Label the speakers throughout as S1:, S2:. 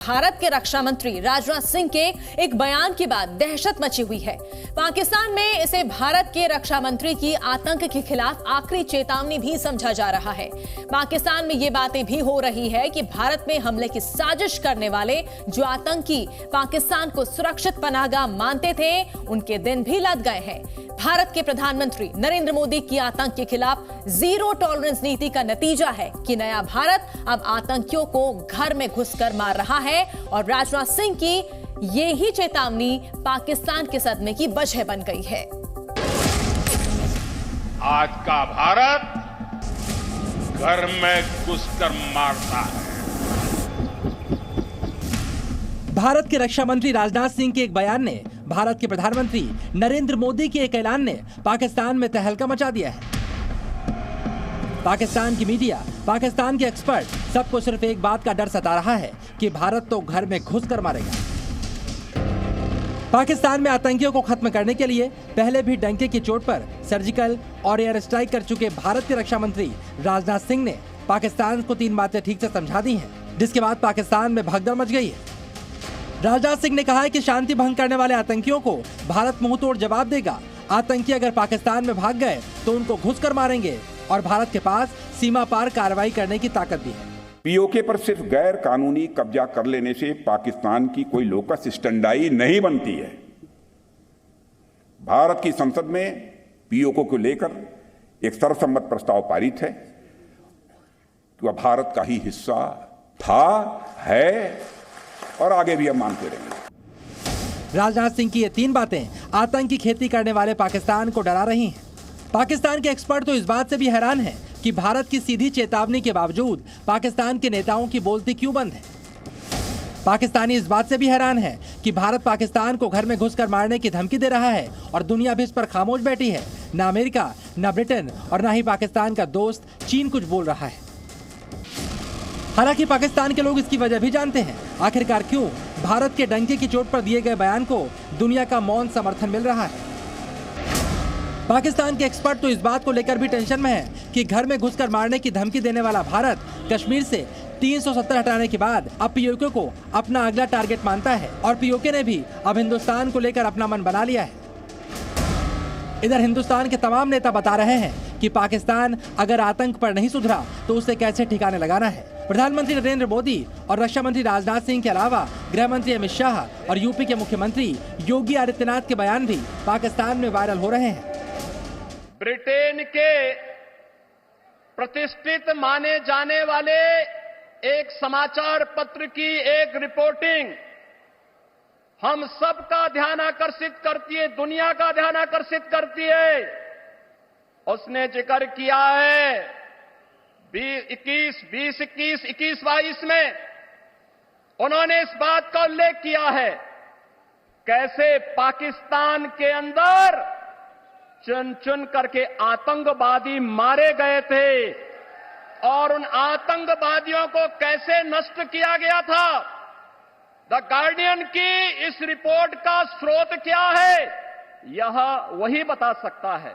S1: भारत के रक्षा मंत्री राजनाथ सिंह के एक बयान के बाद दहशत मची हुई है। पाकिस्तान में इसे भारत के रक्षा मंत्री की आतंक के खिलाफ आखिरी चेतावनी भी समझा जा रहा है। पाकिस्तान में ये बातें भी हो रही है कि भारत में हमले की साजिश करने वाले जो आतंकी पाकिस्तान को सुरक्षित पनाहगाह मानते थे, उनके दिन भी लद गए हैं। भारत के प्रधानमंत्री नरेंद्र मोदी की आतंक के खिलाफ जीरो टॉलरेंस नीति का नतीजा है कि नया भारत अब आतंकियों को घर में घुसकर मार रहा है और राजनाथ सिंह की यही चेतावनी पाकिस्तान के सदमे की वजह बन गई है।
S2: आज का भारत घर में घुसकर मारता है।
S3: भारत के रक्षा मंत्री राजनाथ सिंह के एक बयान ने, भारत के प्रधानमंत्री नरेंद्र मोदी के एक ऐलान ने पाकिस्तान में तहलका मचा दिया है। पाकिस्तान की मीडिया, पाकिस्तान के एक्सपर्ट, सबको सिर्फ एक बात का डर सता रहा है कि भारत तो घर में घुसकर मारेगा। पाकिस्तान में आतंकियों को खत्म करने के लिए पहले भी डंके की चोट पर सर्जिकल और एयर स्ट्राइक कर चुके भारत के रक्षा मंत्री राजनाथ सिंह ने पाकिस्तान को 3 बातें ठीक से समझा दी हैं, जिसके बाद पाकिस्तान में भगदड़ मच गई है। राजनाथ सिंह ने कहा है कि शांति भंग करने वाले आतंकियों को भारत मुंहतोड़ जवाब देगा। आतंकी अगर पाकिस्तान में भाग गए तो उनको घुसकर मारेंगे और भारत के पास सीमा पार कार्रवाई करने की ताकत भी है।
S4: पीओके पर सिर्फ गैर कानूनी कब्जा कर लेने से पाकिस्तान की कोई लोकस स्टैंडाई नहीं बनती है। भारत की संसद में पीओके को लेकर एक सर्वसम्मत प्रस्ताव पारित है कि वह भारत का ही हिस्सा था, है और आगे भी हम मानते रहेंगे।
S3: राजनाथ सिंह की ये 3 बातें आतंक की खेती करने वाले पाकिस्तान को डरा रही हैं। पाकिस्तान के एक्सपर्ट तो इस बात से भी हैरान हैं कि भारत की सीधी चेतावनी के बावजूद पाकिस्तान के नेताओं की बोलती क्यों बंद है। पाकिस्तानी इस बात से भी हैरान है कि भारत पाकिस्तान को घर में घुसकर मारने की धमकी दे रहा है और दुनिया भी इस पर खामोश बैठी है। न अमेरिका, न ब्रिटेन और न ही पाकिस्तान का दोस्त चीन कुछ बोल रहा है। हालांकि पाकिस्तान के लोग इसकी वजह भी जानते हैं। आखिरकार क्यों भारत के डंके की चोट पर दिए गए बयान को दुनिया का मौन समर्थन मिल रहा है। पाकिस्तान के एक्सपर्ट तो इस बात को लेकर भी टेंशन में है कि घर में घुसकर मारने की धमकी देने वाला भारत कश्मीर से 370 हटाने के बाद अब पीओके को अपना अगला टारगेट मानता है और पीओके ने भी अब हिंदुस्तान को लेकर अपना मन बना लिया है। इधर हिंदुस्तान के तमाम नेता बता रहे हैं कि पाकिस्तान अगर आतंक पर नहीं सुधरा तो उसे कैसे ठिकाने लगाना है। प्रधानमंत्री नरेंद्र मोदी और रक्षा मंत्री राजनाथ सिंह के अलावा गृह मंत्री अमित शाह और यूपी के मुख्यमंत्री योगी आदित्यनाथ के बयान भी पाकिस्तान में वायरल हो रहे हैं।
S2: ब्रिटेन के प्रतिष्ठित माने जाने वाले एक समाचार पत्र की एक रिपोर्टिंग हम सबका ध्यान आकर्षित करती है, दुनिया का ध्यान आकर्षित करती है। उसने जिक्र किया है 2021-22 में उन्होंने इस बात का उल्लेख किया है कैसे पाकिस्तान के अंदर चुन चुन करके आतंकवादी मारे गए थे और उन आतंकवादियों को कैसे नष्ट किया गया था। द गार्डियन की इस रिपोर्ट का स्रोत क्या है, यह वही बता सकता है।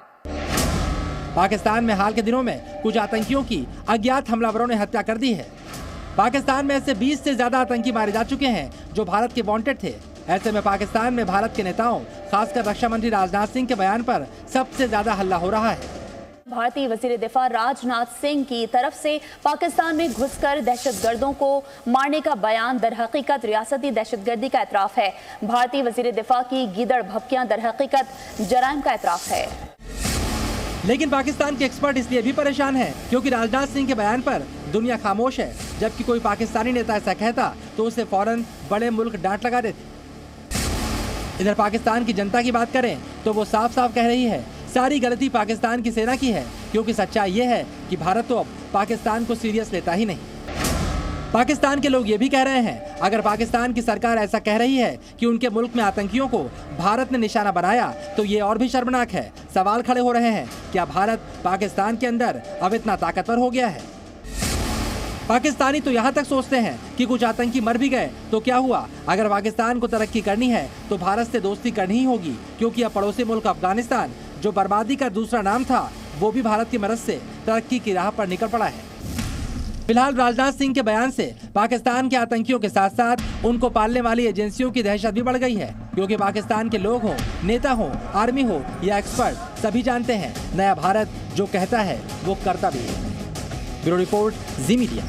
S3: पाकिस्तान में हाल के दिनों में कुछ आतंकियों की अज्ञात हमलावरों ने हत्या कर दी है। पाकिस्तान में ऐसे 20 से ज्यादा आतंकी मारे जा चुके हैं जो भारत के वांटेड थे। ऐसे में पाकिस्तान में भारत के नेताओं, खासकर रक्षा मंत्री राजनाथ सिंह के बयान पर सबसे ज्यादा हल्ला हो रहा है।
S5: भारतीय वजीर दिफा राजनाथ सिंह की तरफ से पाकिस्तान में घुसकर दहशतगर्दों को मारने का बयान दरहकीकत रियासती दहशतगर्दी का एतराफ है। भारतीय वजीर दिफा की गीदड़ भभकियां दरहकीकत जराइम का एतराफ है।
S3: लेकिन पाकिस्तान के एक्सपर्ट इसलिए भी परेशान हैं क्योंकि राजनाथ सिंह के बयान पर दुनिया खामोश है। जबकि कोई पाकिस्तानी नेता ऐसा कहता तो उसे फौरन बड़े मुल्क डांट लगा देते। इधर पाकिस्तान की जनता की बात करें तो वो साफ साफ कह रही है सारी गलती पाकिस्तान की सेना की है, क्योंकि सच्चाई ये है कि भारत तो अब पाकिस्तान को सीरियस लेता ही नहीं। पाकिस्तान के लोग ये भी कह रहे हैं अगर पाकिस्तान की सरकार ऐसा कह रही है कि उनके मुल्क में आतंकियों को भारत ने निशाना बनाया तो ये और भी शर्मनाक है। सवाल खड़े हो रहे हैं, क्या भारत पाकिस्तान के अंदर अब इतना ताकतवर हो गया है? पाकिस्तानी तो यहाँ तक सोचते हैं कि कुछ आतंकी मर भी गए तो क्या हुआ, अगर पाकिस्तान को तरक्की करनी है तो भारत से दोस्ती करनी ही होगी, क्योंकि अब पड़ोसी मुल्क अफगानिस्तान, जो बर्बादी का दूसरा नाम था, वो भी भारत की मदद से तरक्की की राह पर निकल पड़ा है। फिलहाल राजनाथ सिंह के बयान से पाकिस्तान के आतंकियों के साथ साथ उनको पालने वाली एजेंसियों की दहशत भी बढ़ गई है, क्योंकि पाकिस्तान के लोग हों, नेता हों, आर्मी हो या एक्सपर्ट, सभी जानते हैं नया भारत जो कहता है वो करता भी है। ब्यूरो रिपोर्ट, जी मीडिया।